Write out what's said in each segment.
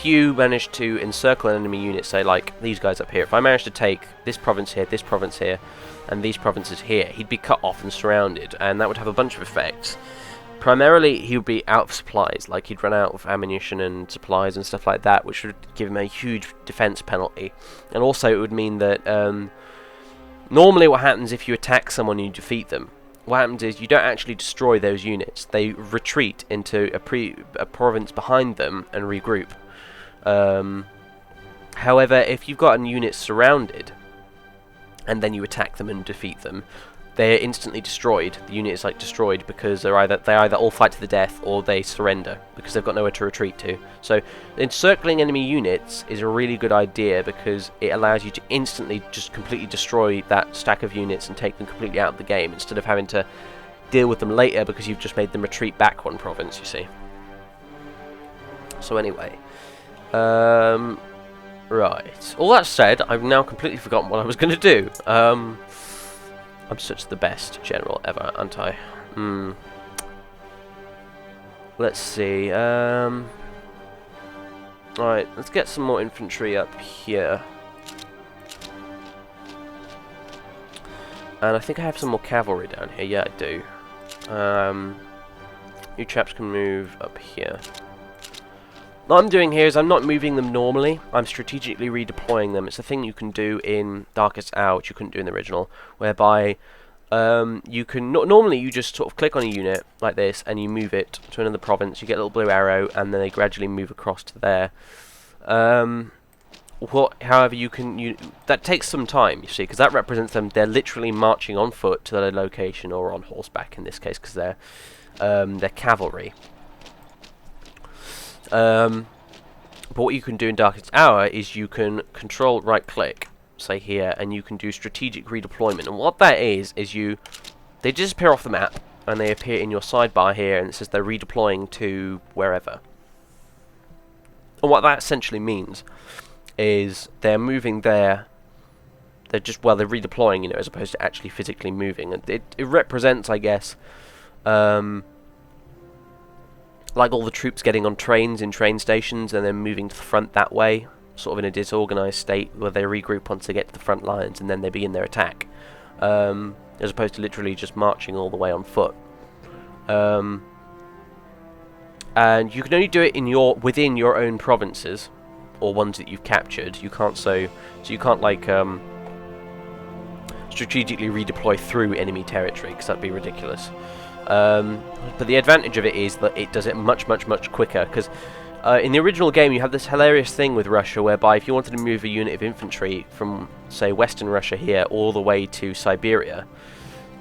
if you manage to encircle an enemy unit, say like these guys up here, if I manage to take this province here, and these provinces here, he'd be cut off and surrounded, and that would have a bunch of effects. Primarily, he would be out of supplies, like he'd run out of ammunition and supplies and stuff like that, which would give him a huge defense penalty. And also it would mean that normally what happens if you attack someone and you defeat them, what happens is you don't actually destroy those units. They retreat into a province behind them and regroup. However, if you've got a unit surrounded and then you attack them and defeat them, they're instantly destroyed. The unit is like destroyed because they either all fight to the death or they surrender because they've got nowhere to retreat to. So encircling enemy units is a really good idea because it allows you to instantly just completely destroy that stack of units and take them completely out of the game instead of having to deal with them later because you've just made them retreat back one province, you see. So anyway, right. All that said, I've now completely forgotten what I was going to do. I'm such the best general ever, aren't I? Let's see. Alright, let's get some more infantry up here. And I think I have some more cavalry down here. Yeah, I do. You chaps can move up here. What I'm doing here is I'm not moving them normally, I'm strategically redeploying them. It's a thing you can do in Darkest Hour, which you couldn't do in the original, whereby you can, normally you just sort of click on a unit like this and you move it to another province, you get a little blue arrow and then they gradually move across to there. However, that takes some time, you see, because that represents them, they're literally marching on foot to their location, or on horseback in this case, because they're cavalry. But what you can do in Darkest Hour is you can control right click, say here, and you can do strategic redeployment. And what that is they disappear off the map and they appear in your sidebar here, and it says they're redeploying to wherever. And what that essentially means is they're moving there. They're redeploying, you know, as opposed to actually physically moving. And it represents, I guess, like all the troops getting on trains in train stations and then moving to the front that way, sort of in a disorganized state where they regroup once they get to the front lines and then they begin their attack, as opposed to literally just marching all the way on foot. And you can only do it within your own provinces or ones that you've captured. You can't you can't like strategically redeploy through enemy territory, because that'd be ridiculous. But the advantage of it is that it does it much quicker, because in the original game you have this hilarious thing with Russia whereby if you wanted to move a unit of infantry from, say, Western Russia here all the way to Siberia,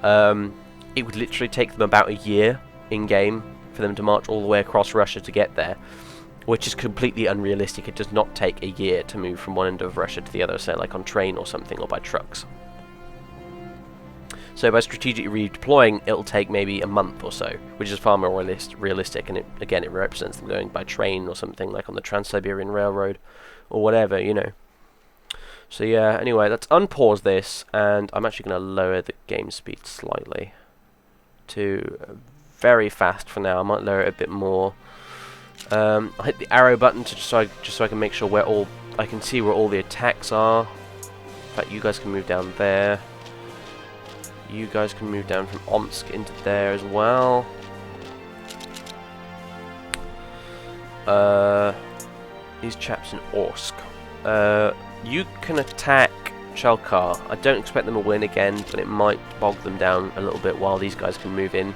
it would literally take them about a year in-game for them to march all the way across Russia to get there, which is completely unrealistic. It does not take a year to move from one end of Russia to the other, say like on train or something, or by trucks. So by strategically redeploying, it'll take maybe a month or so, which is far more realistic, and it represents them going by train or something, like on the Trans-Siberian Railroad, or whatever, you know. So yeah, anyway, let's unpause this, and I'm actually going to lower the game speed slightly to very fast for now. I might lower it a bit more. I'll hit the arrow button just so I can make sure I can see where all the attacks are. In fact, you guys can move down there. You guys can move down from Omsk into there as well. These chaps in Orsk. You can attack Chalkar. I don't expect them to win again, but it might bog them down a little bit while these guys can move in.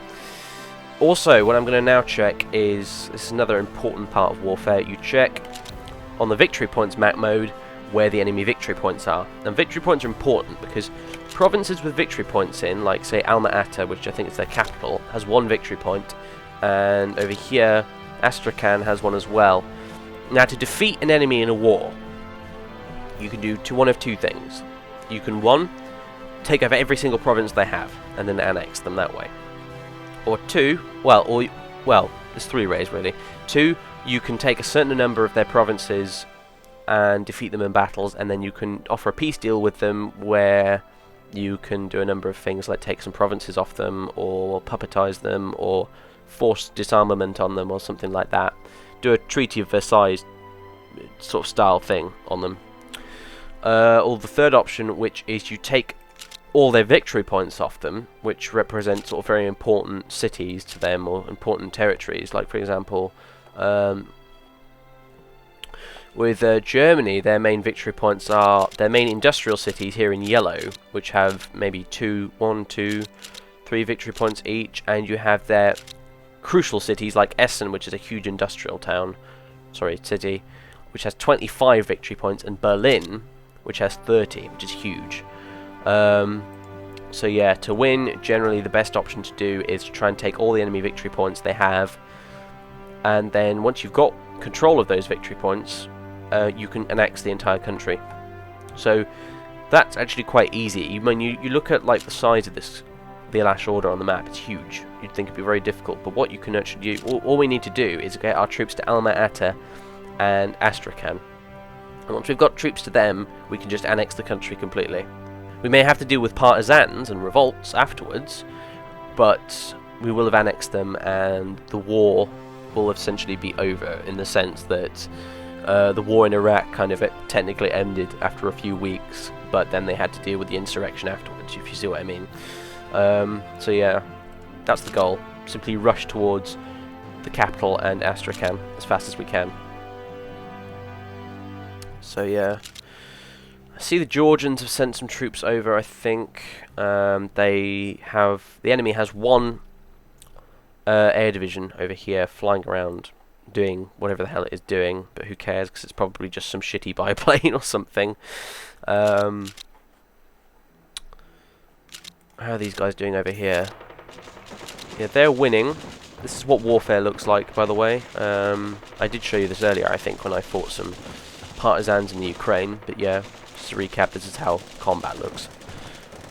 Also, what I'm going to now check is, this is another important part of warfare, you check on the victory points map mode where the enemy victory points are. And victory points are important because provinces with victory points in, like say Alma-Ata, which I think is their capital, has one victory point, and over here Astrakhan has one as well. Now, to defeat an enemy in a war, you can do one of two things. You can, one, take over every single province they have and then annex them that way. Or two, there's three ways really. Two, you can take a certain number of their provinces and defeat them in battles, and then you can offer a peace deal with them where you can do a number of things like take some provinces off them, or puppetize them, or force disarmament on them, or something like that. Do a Treaty of Versailles sort of style thing on them. Or the third option, which is you take all their victory points off them, which represent sort of very important cities to them or important territories. Like, for example, with Germany, their main victory points are their main industrial cities here in yellow, which have maybe 1, 2, 3 victory points each, and you have their crucial cities like Essen, which is a huge industrial city, which has 25 victory points, and Berlin, which has 30, which is huge. So yeah, to win, generally the best option to do is to try and take all the enemy victory points they have, and then once you've got control of those victory points, you can annex the entire country. So that's actually quite easy. You look at like the size of the Alash Orda on the map, it's huge. You'd think it'd be very difficult, but what you can actually do, all we need to do is get our troops to Alma-Ata and Astrakhan. And once we've got troops to them, we can just annex the country completely. We may have to deal with partisans and revolts afterwards, but we will have annexed them, and the war will essentially be over, in the sense that the war in Iraq kind of technically ended after a few weeks, but then they had to deal with the insurrection afterwards, if you see what I mean. So yeah, that's the goal. Simply rush towards the capital and Astrakhan as fast as we can. So yeah, I see the Georgians have sent some troops over. I think the enemy has one air division over here flying around doing whatever the hell it is doing, but who cares, because it's probably just some shitty biplane or something. How are these guys doing over here? Yeah, they're winning. This is what warfare looks like, by the way. I did show you this earlier, I think, when I fought some partisans in the Ukraine, but yeah, just to recap, this is how combat looks.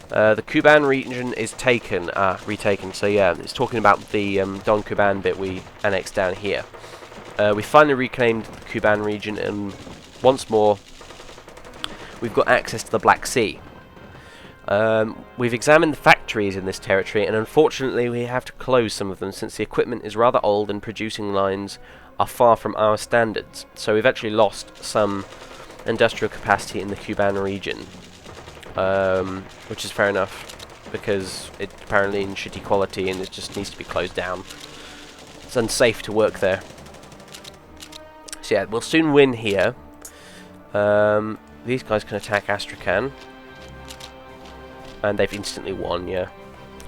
The Kuban region is retaken, so yeah, it's talking about the Don Kuban bit we annexed down here. We finally reclaimed the Kuban region, and once more, we've got access to the Black Sea. We've examined the factories in this territory, and unfortunately we have to close some of them since the equipment is rather old and producing lines are far from our standards. So we've actually lost some industrial capacity in the Kuban region, which is fair enough, because it's apparently in shitty quality and it just needs to be closed down. It's unsafe to work there. So yeah, we'll soon win here. These guys can attack Astrakhan, and they've instantly won. Yeah,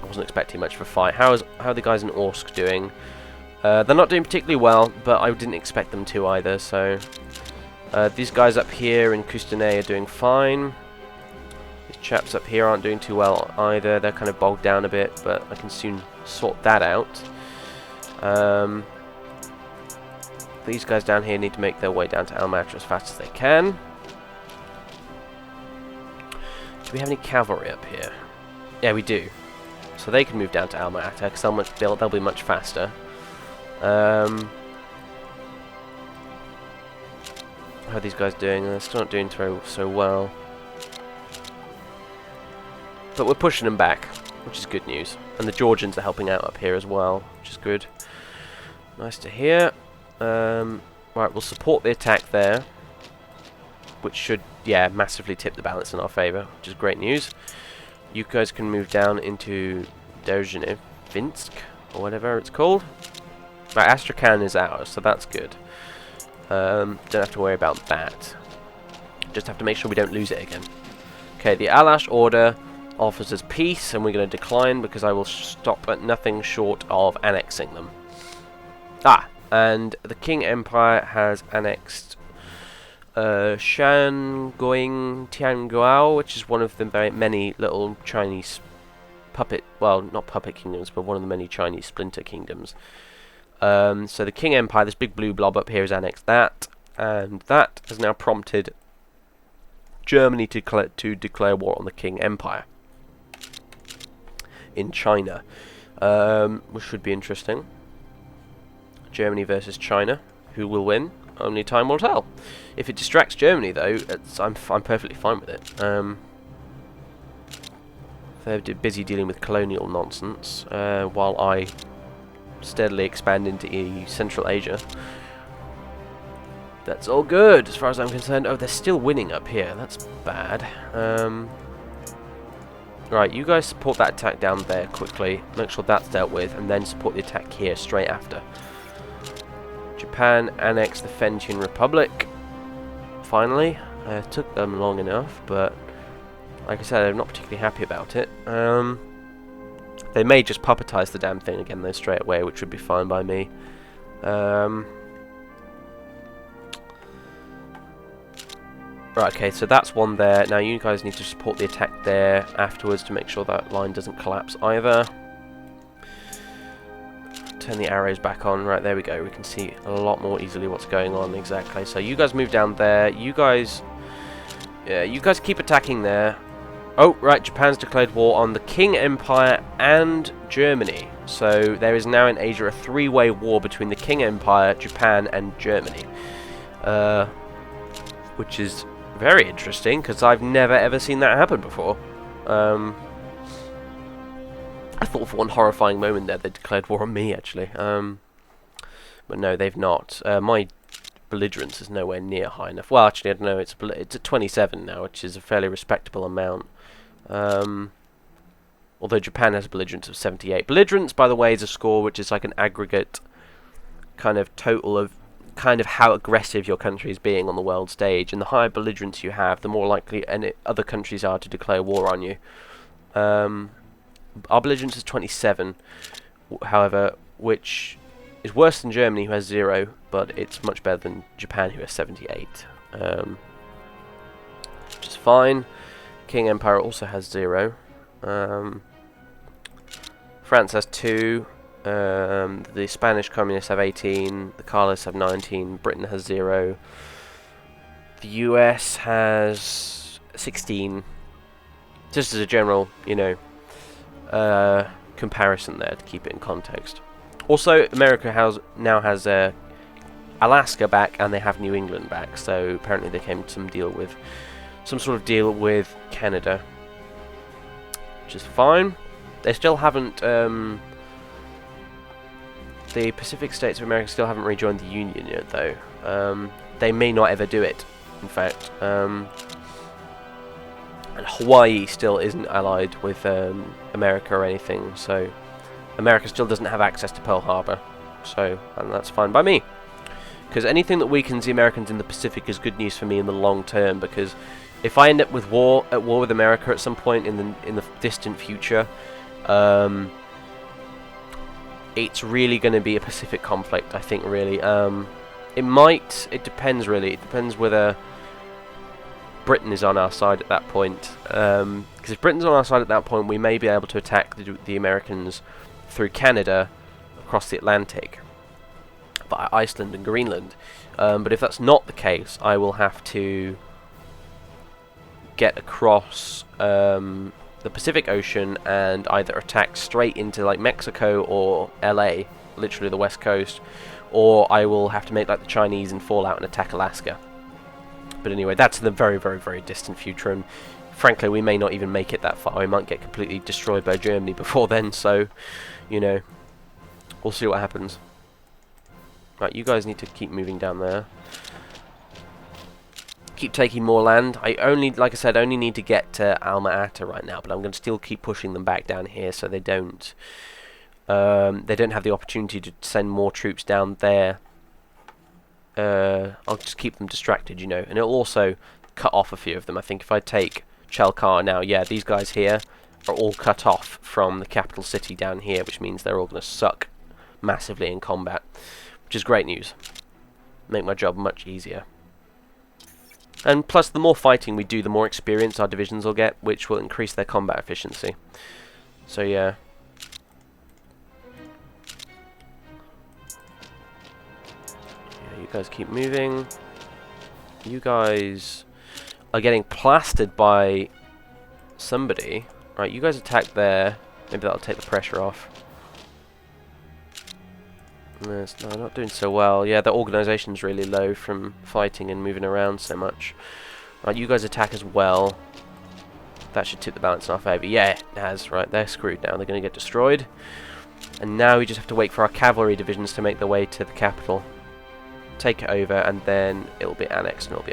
I wasn't expecting much of a fight. How are the guys in Orsk doing? They're not doing particularly well, but I didn't expect them to either. So these guys up here in Kustanay are doing fine. These chaps up here aren't doing too well either. They're kind of bogged down a bit, but I can soon sort that out. These guys down here need to make their way down to Almaty as fast as they can. Do we have any cavalry up here? Yeah, we do. So they can move down to Almaty because they'll be much faster. How are these guys doing? They're still not doing so well. But we're pushing them back, which is good news. And the Georgians are helping out up here as well, which is good. Nice to hear. Right, we'll support the attack there, which should, yeah, massively tip the balance in our favour, which is great news. You guys can move down into Dozhnevinsk, or whatever it's called. Right, Astrakhan is ours, so that's good. Don't have to worry about that. Just have to make sure we don't lose it again. Okay, the Alash Orda offers us peace, and we're going to decline because I will stop at nothing short of annexing them. And the Qing Empire has annexed Shangoing Tianguo, which is one of the very many little Chinese not puppet kingdoms, but one of the many Chinese splinter kingdoms. So the Qing Empire, this big blue blob up here, has annexed that, and that has now prompted Germany to declare war on the Qing Empire in China, which should be interesting. Germany versus China, who will win? Only time will tell. If it distracts Germany, though, I'm perfectly fine with it. They're busy dealing with colonial nonsense, while I steadily expand into Central Asia. That's all good, as far as I'm concerned. Oh, they're still winning up here. That's bad. Right, you guys support that attack down there quickly. Make sure that's dealt with, and then support the attack here straight after. Japan annexed the Fentian Republic. Finally. It took them long enough, but like I said, I'm not particularly happy about it. They may just puppetize the damn thing again though straight away, which would be fine by me. Right, okay, so that's one there. Now you guys need to support the attack there afterwards to make sure that line doesn't collapse either. Turn the arrows back on. Right, there we go. We can see a lot more easily what's going on exactly. So you guys move down there. You guys... yeah, you guys keep attacking there. Oh, right, Japan's declared war on the Qing Empire and Germany. So there is now in Asia a three-way war between the Qing Empire, Japan, and Germany. Which is very interesting, because I've never ever seen that happen before. I thought for one horrifying moment there they declared war on me, actually. But no, they've not. My belligerence is nowhere near high enough. Well, actually, I don't know. It's at 27 now, which is a fairly respectable amount. Although Japan has a belligerence of 78. Belligerence, by the way, is a score which is like an aggregate kind of total of kind of how aggressive your country is being on the world stage. And the higher belligerence you have, the more likely other countries are to declare war on you. Our belligerence is 27, however, which is worse than Germany, who has 0, but it's much better than Japan, who has 78. Which is fine. Qing Empire also has 0. France has 2. The Spanish communists have 18. The Carlists have 19. Britain has 0. The US has 16. Just as a general, you know, comparison there to keep it in context. Also, America now has Alaska back, and they have New England back. So apparently they came to some sort of deal with Canada, which is fine. They still haven't. The Pacific States of America still haven't rejoined the Union yet, though. They may not ever do it. In fact. And Hawaii still isn't allied with America or anything, so America still doesn't have access to Pearl Harbor, and that's fine by me. Because anything that weakens the Americans in the Pacific is good news for me in the long term. Because if I end up at war with America at some point in the distant future, it's really going to be a Pacific conflict. I think really. It depends really. It depends whether Britain is on our side at that point, because if Britain's on our side at that point, we may be able to attack the Americans through Canada across the Atlantic via Iceland and Greenland. But if that's not the case, I will have to get across the Pacific Ocean and either attack straight into like Mexico or LA, literally the west coast, or I will have to make like the Chinese and fall out and attack Alaska. But anyway, that's in the very, very, very distant future, and frankly, we may not even make it that far. We might get completely destroyed by Germany before then, so, you know, we'll see what happens. Right, you guys need to keep moving down there. Keep taking more land. Like I said, only need to get to Alma-Ata right now, but I'm going to still keep pushing them back down here so they don't have the opportunity to send more troops down there. I'll just keep them distracted, you know, and it'll also cut off a few of them. I think if I take Chalkar now, yeah, these guys here are all cut off from the capital city down here, which means they're all going to suck massively in combat, which is great news. Make my job much easier. And plus, the more fighting we do, the more experience our divisions will get, which will increase their combat efficiency. So yeah. You guys keep moving. You guys are getting plastered by somebody. Right, you guys attack there. Maybe that'll take the pressure off. No, not doing so well. Yeah, their organization's really low from fighting and moving around so much. Right, you guys attack as well. That should tip the balance in our favour. Yeah, it has. Right, they're screwed now. They're going to get destroyed. And now we just have to wait for our cavalry divisions to make their way to the capital. take it over, and then it'll be annexed and it'll be